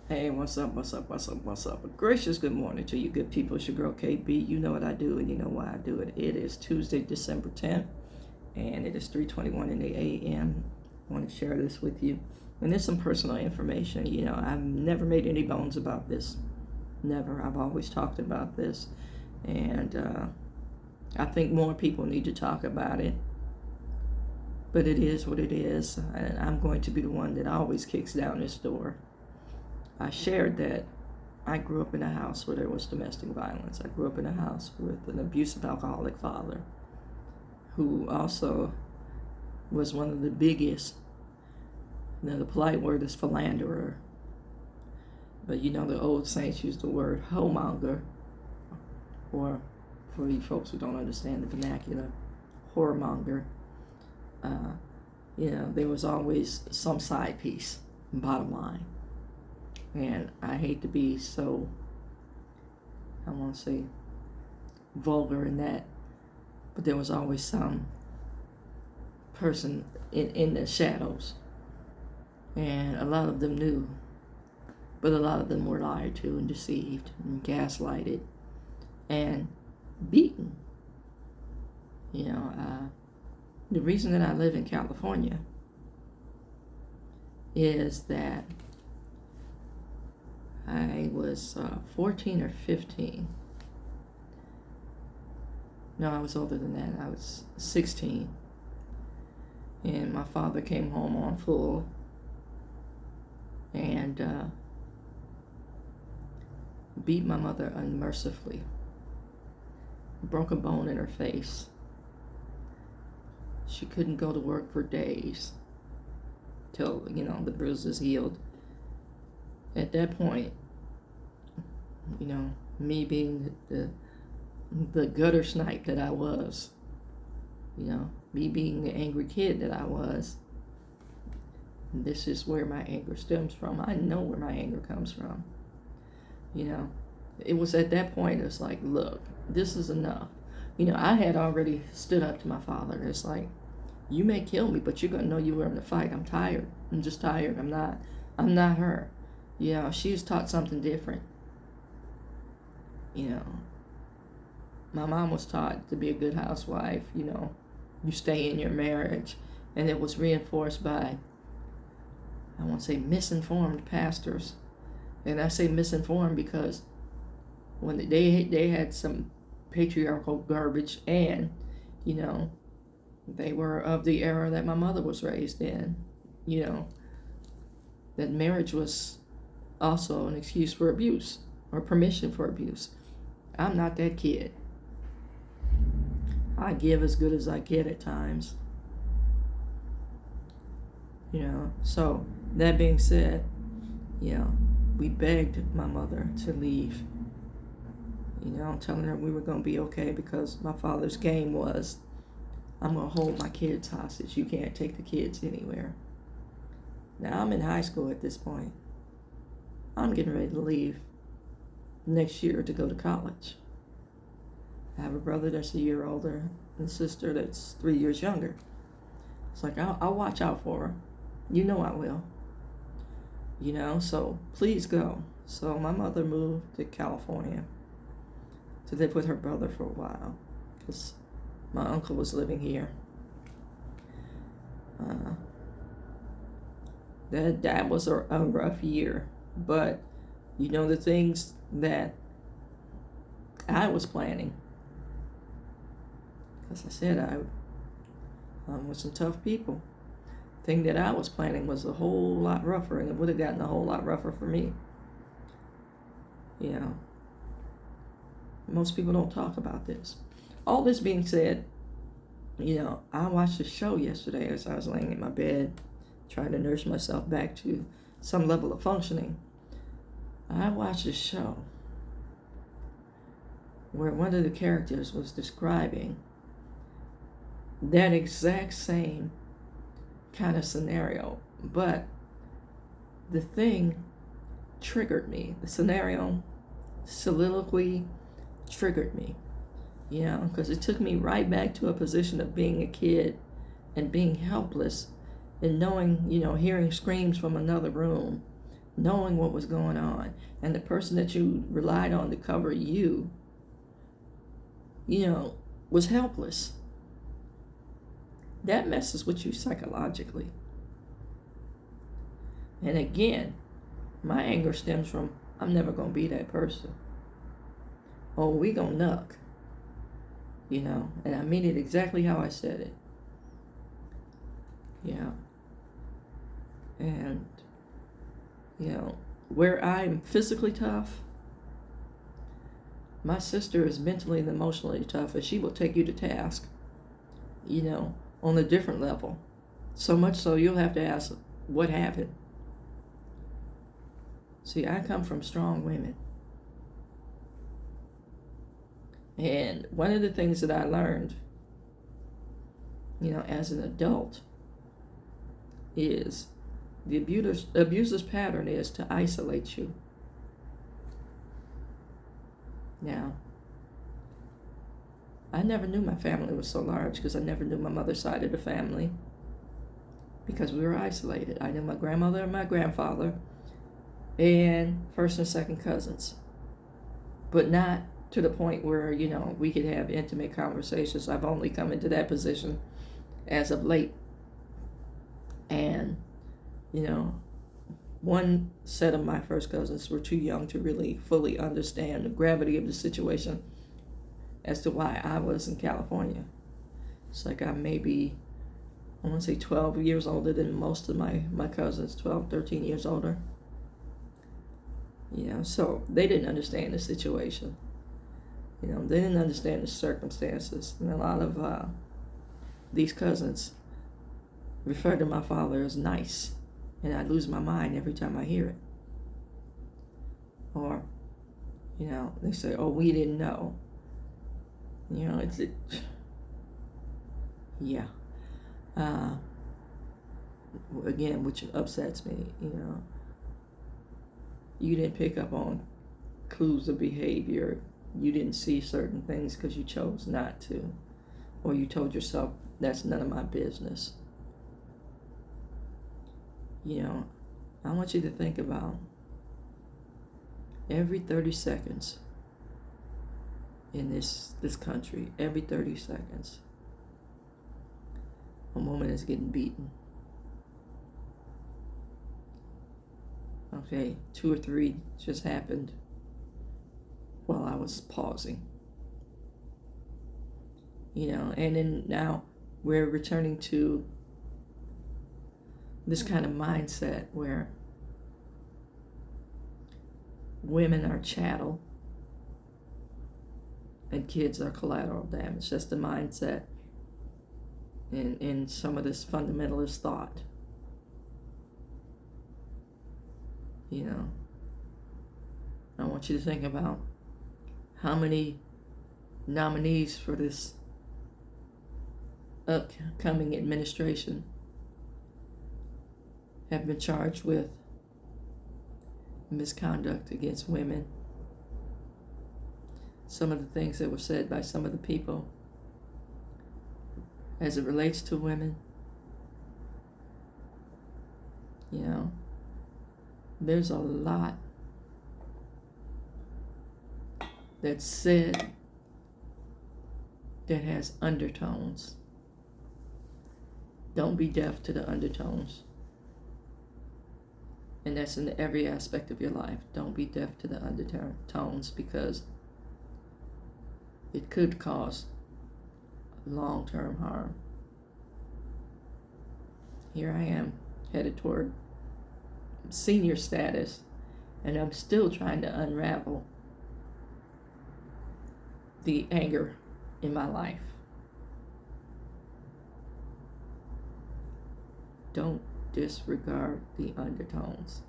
Hey, what's up? A gracious good morning to you good people. It's your girl KB. You know what I do and you know why I do it. It is Tuesday, December 10th, and it is 3:21 in the a.m. I want to share this with you. And there's some personal information. I've never made any bones about this. Never. I've always talked about this. And I think more people need to talk about it. But it is what it is. And I'm going to be the one that always kicks down this door. I shared that I grew up in a house where there was domestic violence. I grew up in a house with an abusive alcoholic father who also was one of the biggest, the polite word is philanderer. But the old saints used the word homonger, or for you folks who don't understand the vernacular, whoremonger. There was always some side piece, bottom line. And I hate to be so, I want to say, vulgar in that, but there was always some person in the shadows. And a lot of them knew, but a lot of them were lied to and deceived and gaslighted and beaten. The reason that I live in California is that I was 14 or 15. No, I was older than that. I was 16. And my father came home on full and beat my mother unmercifully. Broke a bone in her face. She couldn't go to work for days till, the bruises healed. At that point, me being the gutter snipe that I was, me being the angry kid that I was, this is where my anger stems from. I know where my anger comes from. It was at that point, it's like, look, this is enough. I had already stood up to my father. It's like, you may kill me, but you're going to know you were in the fight. I'm tired. I'm just tired. I'm not her. She's taught something different. My mom was taught to be a good housewife. You stay in your marriage. And it was reinforced by, I won't say misinformed pastors. And I say misinformed because when they had some patriarchal garbage and, they were of the era that my mother was raised in, that marriage was also an excuse for abuse or permission for abuse. I'm not that kid. I give as good as I get at times. So that being said, we begged my mother to leave. Telling her we were going to be okay because my father's game was, I'm going to hold my kids hostage. You can't take the kids anywhere. Now I'm in high school at this point. I'm getting ready to leave next year to go to college. I have a brother that's a year older and a sister that's 3 years younger. It's like, I'll watch out for her. I will. So please go. So my mother moved to California to live with her brother for a while because my uncle was living here. That was a rough year. But, the things that I was planning, as I said, I'm with some tough people. The thing that I was planning was a whole lot rougher, and it would have gotten a whole lot rougher for me. Most people don't talk about this. All this being said, I watched a show yesterday as I was laying in my bed, trying to nurse myself back to some level of functioning. I watched a show where one of the characters was describing that exact same kind of scenario, but the thing triggered me. The scenario, soliloquy triggered me, because it took me right back to a position of being a kid and being helpless and knowing, hearing screams from another room knowing what was going on, and the person that you relied on to cover you, was helpless. That messes with you psychologically. And again, my anger stems from, I'm never going to be that person. Oh, we going to knuck. And I mean it exactly how I said it. Yeah. And, where I'm physically tough, my sister is mentally and emotionally tough, and she will take you to task, on a different level. So much so you'll have to ask, what happened? See, I come from strong women. And one of the things that I learned, as an adult, is the abuser's pattern is to isolate you. Now, I never knew my family was so large because I never knew my mother's side of the family because we were isolated. I knew my grandmother and my grandfather and first and second cousins, but not to the point where, we could have intimate conversations. I've only come into that position as of late. And, one set of my first cousins were too young to really fully understand the gravity of the situation as to why I was in California. It's like I'm maybe, I want to say 12 years older than most of my cousins, 12, 13 years older. So they didn't understand the situation. They didn't understand the circumstances. And a lot of these cousins refer to my father as nice. And I lose my mind every time I hear it. Or, they say, oh, we didn't know. Yeah. Again, which upsets me, You didn't pick up on clues of behavior. You didn't see certain things because you chose not to. Or you told yourself, that's none of my business. I want you to think about every 30 seconds in this country, every 30 seconds, a woman is getting beaten. Okay, 2 or 3 just happened while I was pausing. And then now we're returning to this kind of mindset where women are chattel and kids are collateral damage. That's the mindset in some of this fundamentalist thought. I want you to think about how many nominees for this upcoming administration have been charged with misconduct against women. Some of the things that were said by some of the people as it relates to women. There's a lot that's said that has undertones. Don't be deaf to the undertones. And that's in every aspect of your life. Don't be deaf to the undertones because it could cause long-term harm. Here I am, headed toward senior status, and I'm still trying to unravel the anger in my life. Don't disregard the undertones.